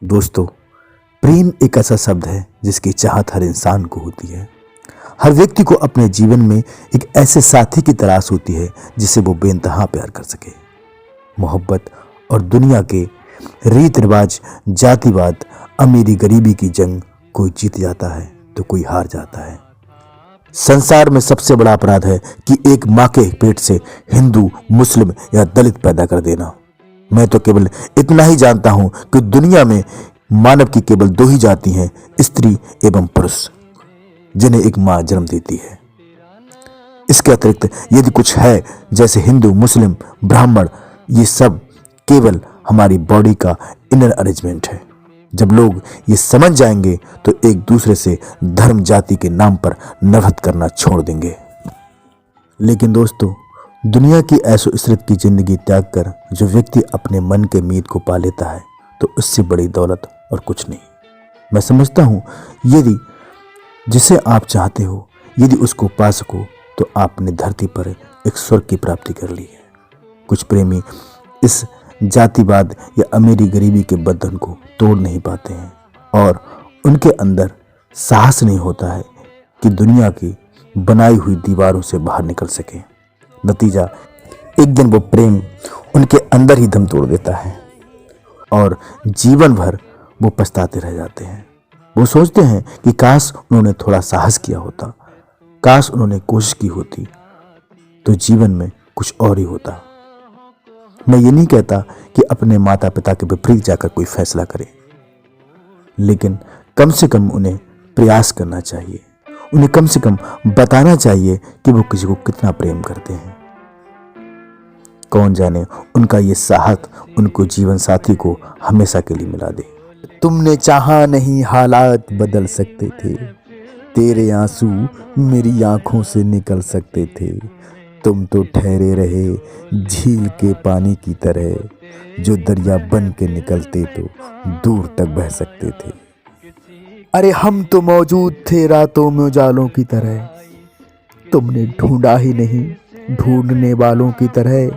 दोस्तों, प्रेम एक ऐसा शब्द है जिसकी चाहत हर इंसान को होती है। हर व्यक्ति को अपने जीवन में एक ऐसे साथी की तलाश होती है जिसे वो बेइंतहा प्यार कर सके। मोहब्बत और दुनिया के रीत रिवाज, जातिवाद, अमीरी गरीबी की जंग कोई जीत जाता है तो कोई हार जाता है। संसार में सबसे बड़ा अपराध है कि एक माँ के पेट से हिंदू, मुस्लिम या दलित पैदा कर देना। मैं तो केवल इतना ही जानता हूं कि दुनिया में मानव की केवल दो ही जाति हैं, स्त्री एवं पुरुष, जिन्हें एक मां जन्म देती है। इसके अतिरिक्त यदि कुछ है जैसे हिंदू, मुस्लिम, ब्राह्मण, ये सब केवल हमारी बॉडी का इनर अरेंजमेंट है। जब लोग ये समझ जाएंगे तो एक दूसरे से धर्म जाति के नाम पर नफरत करना छोड़ देंगे। लेकिन दोस्तों, दुनिया की ऐशो इशरत की जिंदगी त्याग कर जो व्यक्ति अपने मन के मीत को पा लेता है तो उससे बड़ी दौलत और कुछ नहीं। मैं समझता हूं यदि जिसे आप चाहते हो यदि उसको पा सको तो आपने धरती पर एक स्वर्ग की प्राप्ति कर ली है। कुछ प्रेमी इस जातिवाद या अमीरी गरीबी के बंधन को तोड़ नहीं पाते हैं और उनके अंदर साहस नहीं होता है कि दुनिया की बनाई हुई दीवारों से बाहर निकल सके। नतीजा, एक दिन वो प्रेम उनके अंदर ही दम तोड़ देता है और जीवन भर वो पछताते रह जाते हैं। वो सोचते हैं कि काश उन्होंने थोड़ा साहस किया होता, काश उन्होंने कोशिश की होती तो जीवन में कुछ और ही होता। मैं ये नहीं कहता कि अपने माता पिता के विपरीत जाकर कोई फैसला करे, लेकिन कम से कम उन्हें प्रयास करना चाहिए। उन्हें कम से कम बताना चाहिए कि वो किसी को कितना प्रेम करते हैं। कौन जाने उनका ये साहस उनको जीवन साथी को हमेशा के लिए मिला दे। तुमने चाहा नहीं हालात बदल सकते थे, तेरे आंसू मेरी आंखों से निकल सकते थे। तुम तो ठहरे रहे झील के पानी की तरह, जो दरिया बन के निकलते तो दूर तक बह सकते थे। अरे हम तो मौजूद थे रातों में उजालों की तरह, तुमने ढूंढा ही नहीं ढूंढने वालों की तरह।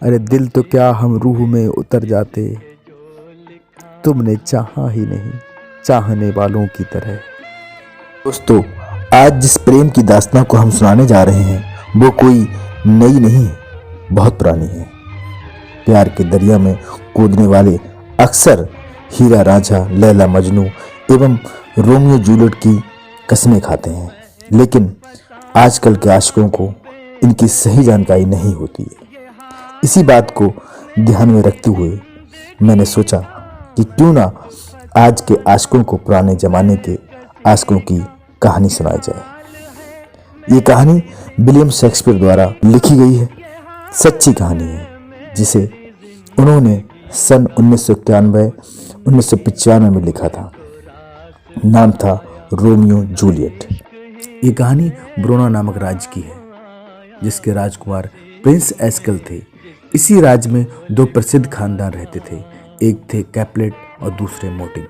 अरे दिल तो क्या हम रूह में उतर जाते, तुमने चाहा ही नहीं चाहने वालों की तरह। दोस्तों, आज जिस प्रेम की दास्तां को हम सुनाने जा रहे हैं वो कोई नई नहीं, बहुत पुरानी है। प्यार के दरिया में कूदने वाले अक्सर हीरा रांझा, लैला मजनू एवं रोमियो जूलियट की कस्में खाते हैं, लेकिन आजकल के आशिकों को इनकी सही जानकारी नहीं होती है। इसी बात को ध्यान में रखते हुए मैंने सोचा कि क्यों ना आज के आशिकों को पुराने जमाने के आशिकों की कहानी सुनाई जाए। ये कहानी विलियम शेक्सपियर द्वारा लिखी गई है, सच्ची कहानी है, जिसे उन्होंने सन 1991-1995 में लिखा था। नाम था रोमियो जूलियट। ये कहानी ब्रोना नामक राज्य की है, जिसके राजकुमार प्रिंस एस्कल थे। इसी राज्य में दो प्रसिद्ध खानदान रहते थे, एक थे कैपलेट और दूसरे मोटिंग।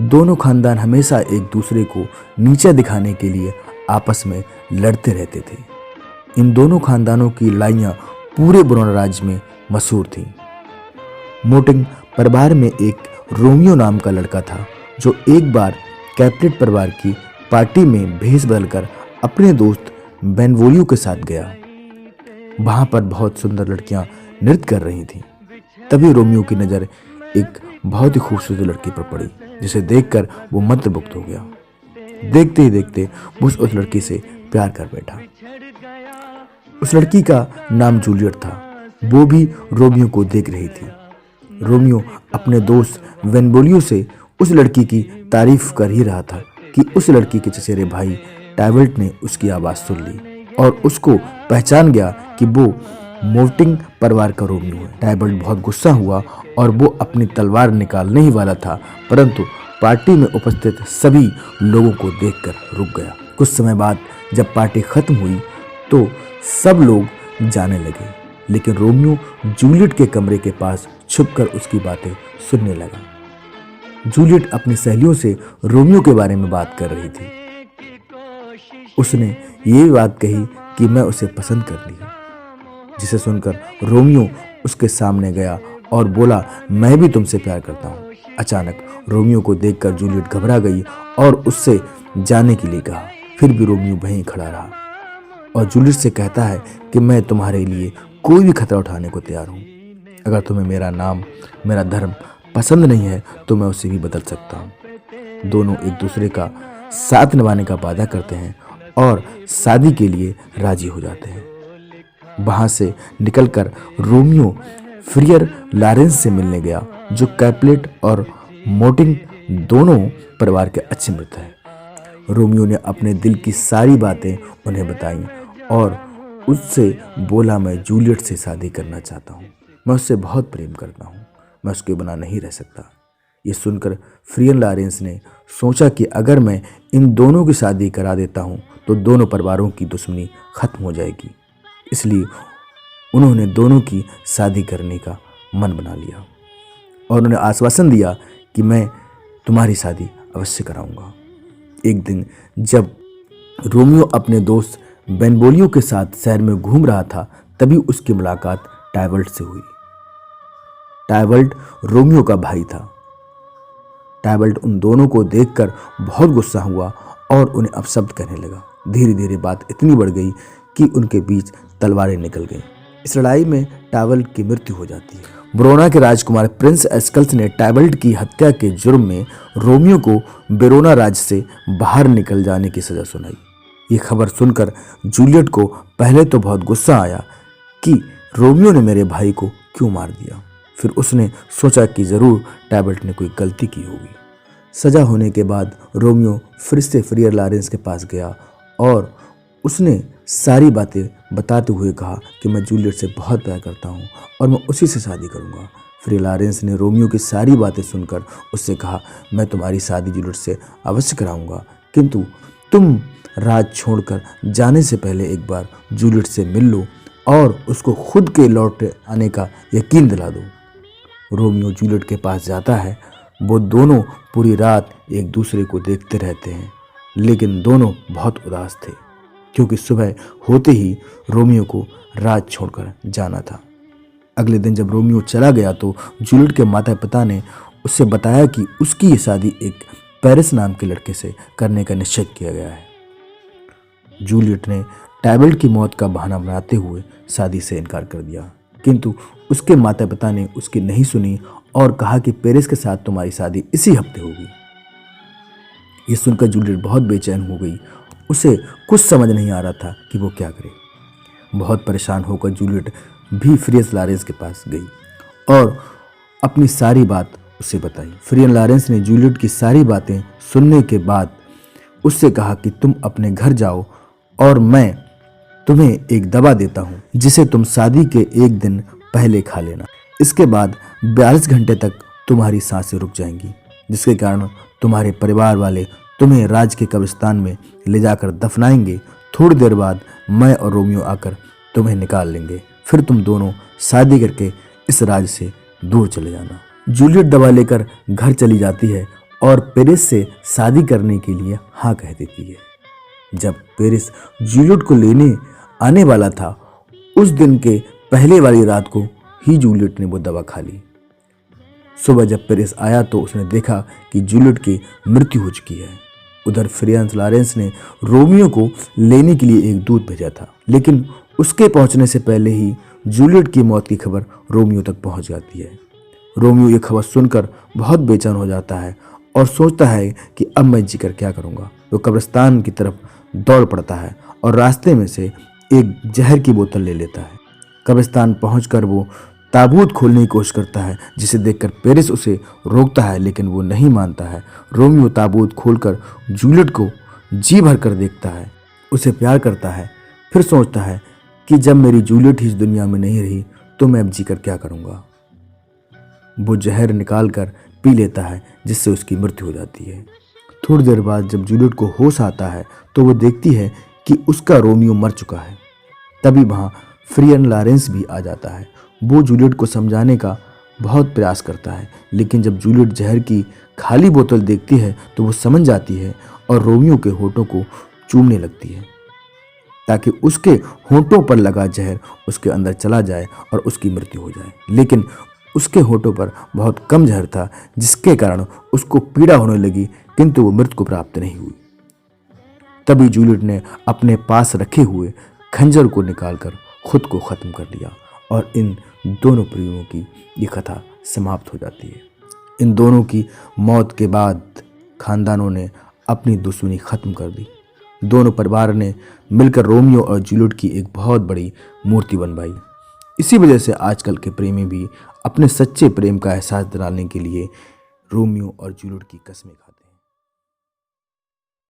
दोनों खानदान हमेशा एक दूसरे को नीचा दिखाने के लिए आपस में लड़ते रहते थे। इन दोनों खानदानों की लड़ाइयाँ पूरे ब्रोना राज्य में मशहूर थीं। मोटिंग परिवार में एक रोमियो नाम का लड़का था जो एक बार कैपलेट परिवार की पार्टी में भेष बदलकर अपने दोस्त बेनवोलियो के साथ गया। वहां पर बहुत सुंदर लड़कियां नृत्य कर रही थीं। तभी रोमियो की नज़र एक बहुत ही खूबसूरत लड़की पर पड़ी, जिसे देखकर वो मंत्रमुग्ध हो गया। देखते ही देखते वो उस लड़की से प्यार कर बैठा। उस लड़की का नाम जूलियट था। वो भी रोमियो को देख रही थी। रोमियो अपने दोस्त बेनवोलियो से उस लड़की की तारीफ कर ही रहा था कि उस लड़की के चचेरे भाई टाइबल्ट ने उसकी आवाज़ सुन ली और उसको पहचान गया कि वो मोटिंग परिवार का रोमियो है। टाइबल्ट बहुत गुस्सा हुआ और वो अपनी तलवार निकालने ही वाला था, परंतु पार्टी में उपस्थित सभी लोगों को देखकर रुक गया। कुछ समय बाद जब पार्टी खत्म हुई तो सब लोग जाने लगे, लेकिन रोमियो जूलियट के कमरे के पास छुपकर उसकी बातें सुनने लगा। जूलियट अपनी सहेलियों से रोमियो के बारे में बात कर रही थी। उसने ये बात कही कि मैं उसे पसंद कर ली, जिसे सुनकर रोमियो उसके सामने गया और बोला, मैं भी तुमसे प्यार करता हूँ। अचानक रोमियो को देखकर जूलियट घबरा गई और उससे जाने के लिए कहा। फिर भी रोमियो वहीं खड़ा रहा और जूलियट से कहता है कि मैं तुम्हारे लिए कोई भी खतरा उठाने को तैयार हूँ। अगर तुम्हें मेरा नाम, मेरा धर्म पसंद नहीं है तो मैं उसे भी बदल सकता हूँ। दोनों एक दूसरे का साथ निभाने का वादा करते हैं और शादी के लिए राजी हो जाते हैं। वहां से निकलकर रोमियो फ्रियर लॉरेंस से मिलने गया, जो कैपुलेट और मोटिंग दोनों परिवार के अच्छे मित्र हैं। रोमियो ने अपने दिल की सारी बातें उन्हें बताई और उससे बोला, मैं जूलियट से शादी करना चाहता हूँ, मैं उससे बहुत प्रेम करता हूँ, मैं उसके बिना नहीं रह सकता। ये सुनकर फ्रियर लॉरेंस ने सोचा कि अगर मैं इन दोनों की शादी करा देता हूँ तो दोनों परिवारों की दुश्मनी खत्म हो जाएगी। इसलिए उन्होंने दोनों की शादी करने का मन बना लिया और उन्हें आश्वासन दिया कि मैं तुम्हारी शादी अवश्य कराऊंगा। एक दिन जब रोमियो अपने दोस्त बेनवोलियो के साथ शहर में घूम रहा था, तभी उसकी मुलाकात टाइबल्ट से हुई। टाइबल्ट रोमियो का भाई था। टाइबल्ट उन दोनों को देखकर बहुत गुस्सा हुआ और उन्हें अपशब्द कहने लगा। धीरे धीरे बात इतनी बढ़ गई कि उनके बीच तलवारें निकल गईं। इस लड़ाई में टाइबल्ट की मृत्यु हो जाती है। वेरोना के राजकुमार प्रिंस एस्कल्स ने टाइबल्ट की हत्या के जुर्म में रोमियो को वेरोना राज्य से बाहर निकल जाने की सजा सुनाई। ये खबर सुनकर जूलियट को पहले तो बहुत गुस्सा आया कि रोमियो ने मेरे भाई को क्यों मार दिया। फिर उसने सोचा कि जरूर टाइबल्ट ने कोई गलती की होगी। सजा होने के बाद रोमियो फिर से फ्रियर लॉरेंस के पास गया और उसने सारी बातें बताते हुए कहा कि मैं जूलियट से बहुत प्यार करता हूँ और मैं उसी से शादी करूँगा। फ्रियर लॉरेंस ने रोमियो की सारी बातें सुनकर उससे कहा, मैं तुम्हारी शादी जूलियट से अवश्य कराऊँगा, किंतु तुम राज छोड़कर जाने से पहले एक बार जूलियट से मिल लो और उसको खुद के लौट आने का यकीन दिला दो। रोमियो जूलियट के पास जाता है। वो दोनों पूरी रात एक दूसरे को देखते रहते हैं, लेकिन दोनों बहुत उदास थे क्योंकि सुबह होते ही रोमियो को राज छोड़कर जाना था। अगले दिन जब रोमियो चला गया तो जूलियट के माता पिता ने उससे बताया कि उसकी ये शादी एक पेरिस नाम के लड़के से करने का निश्चय किया गया है। जूलियट ने टाइबल्ट की मौत का बहाना बनाते हुए शादी से इनकार कर दिया, किंतु उसके माता पिता ने उसकी नहीं सुनी और कहा कि पेरिस के साथ तुम्हारी शादी इसी हफ्ते होगी। ये सुनकर जूलियट बहुत बेचैन हो गई। उसे कुछ समझ नहीं आ रहा था कि वो क्या करे। बहुत परेशान होकर जूलियट भी फ्रियर लॉरेंस के पास गई और अपनी सारी बात उसे बताई। फ्रियर लॉरेंस ने जूलियट की सारी बातें सुनने के बाद उससे कहा कि तुम अपने घर जाओ और मैं तुम्हें एक दवा देता हूँ जिसे तुम शादी के एक दिन पहले खा लेना। इसके बाद 42 घंटे तक तुम्हारी सांसें रुक जाएंगी, जिसके कारण तुम्हारे परिवार वाले तुम्हें राज के कब्रिस्तान में ले जाकर दफनाएंगे। थोड़ी देर बाद मैं और रोमियो आकर तुम्हें निकाल लेंगे, फिर तुम दोनों शादी करके इस राज से दूर चले जाना। जूलियट दवा लेकर घर चली जाती है और पेरिस से शादी करने के लिए हाँ कह देती है। जब पेरिस जूलियट को लेने आने वाला था, उस दिन के पहले वाली रात को ही जूलियट ने वो दवा खा ली। सुबह जब पेरिस आया तो उसने देखा कि जूलियट की मृत्यु हो चुकी है। उधर फ्रियर लॉरेंस ने रोमियो को लेने के लिए एक दूत भेजा था, लेकिन उसके पहुंचने से पहले ही जूलियट की मौत की खबर रोमियो तक पहुंच जाती है। रोमियो ये खबर सुनकर बहुत बेचैन हो जाता है और सोचता है कि अब मैं जीकर क्या करूंगा। वो कब्रिस्तान की तरफ दौड़ पड़ता है और रास्ते में से एक जहर की बोतल ले लेता है। कब्रिस्तान पहुंचकर वो ताबूत खोलने की कोशिश करता है, जिसे देखकर पेरिस उसे रोकता है, लेकिन वो नहीं मानता है। रोमियो ताबूत खोलकर जूलियट को जी भर कर देखता है, उसे प्यार करता है। फिर सोचता है कि जब मेरी जूलियट ही इस दुनिया में नहीं रही तो मैं अब जीकर क्या करूँगा। वो जहर निकाल कर पी लेता है, जिससे उसकी मृत्यु हो जाती है। थोड़ी देर बाद जब जूलियट को होश आता है तो वो देखती है कि उसका रोमियो मर चुका है। तभी वहाँ फ्रियर लॉरेंस भी आ जाता है। वो जूलियट को समझाने का बहुत प्रयास करता है, लेकिन जब जूलियट जहर की खाली बोतल देखती है तो वो समझ जाती है और रोमियो के होठों को चूमने लगती है ताकि उसके होठों पर लगा जहर उसके अंदर चला जाए और उसकी मृत्यु हो जाए। लेकिन उसके होठों पर बहुत कम जहर था, जिसके कारण उसको पीड़ा होने लगी, किंतु वो मृत्यु को प्राप्त नहीं हुई। तभी जूलियट ने अपने पास रखे हुए खंजर को निकालकर खुद को खत्म कर लिया और इन दोनों प्रियों की ये कथा समाप्त हो जाती है। इन दोनों की मौत के बाद खानदानों ने अपनी दुश्मनी खत्म कर दी। दोनों परिवार ने मिलकर रोमियो और जूलियट की एक बहुत बड़ी मूर्ति बनवाई। इसी वजह से आजकल के प्रेमी भी अपने सच्चे प्रेम का एहसास दिलाने के लिए रोमियो और जूलियट की कस्में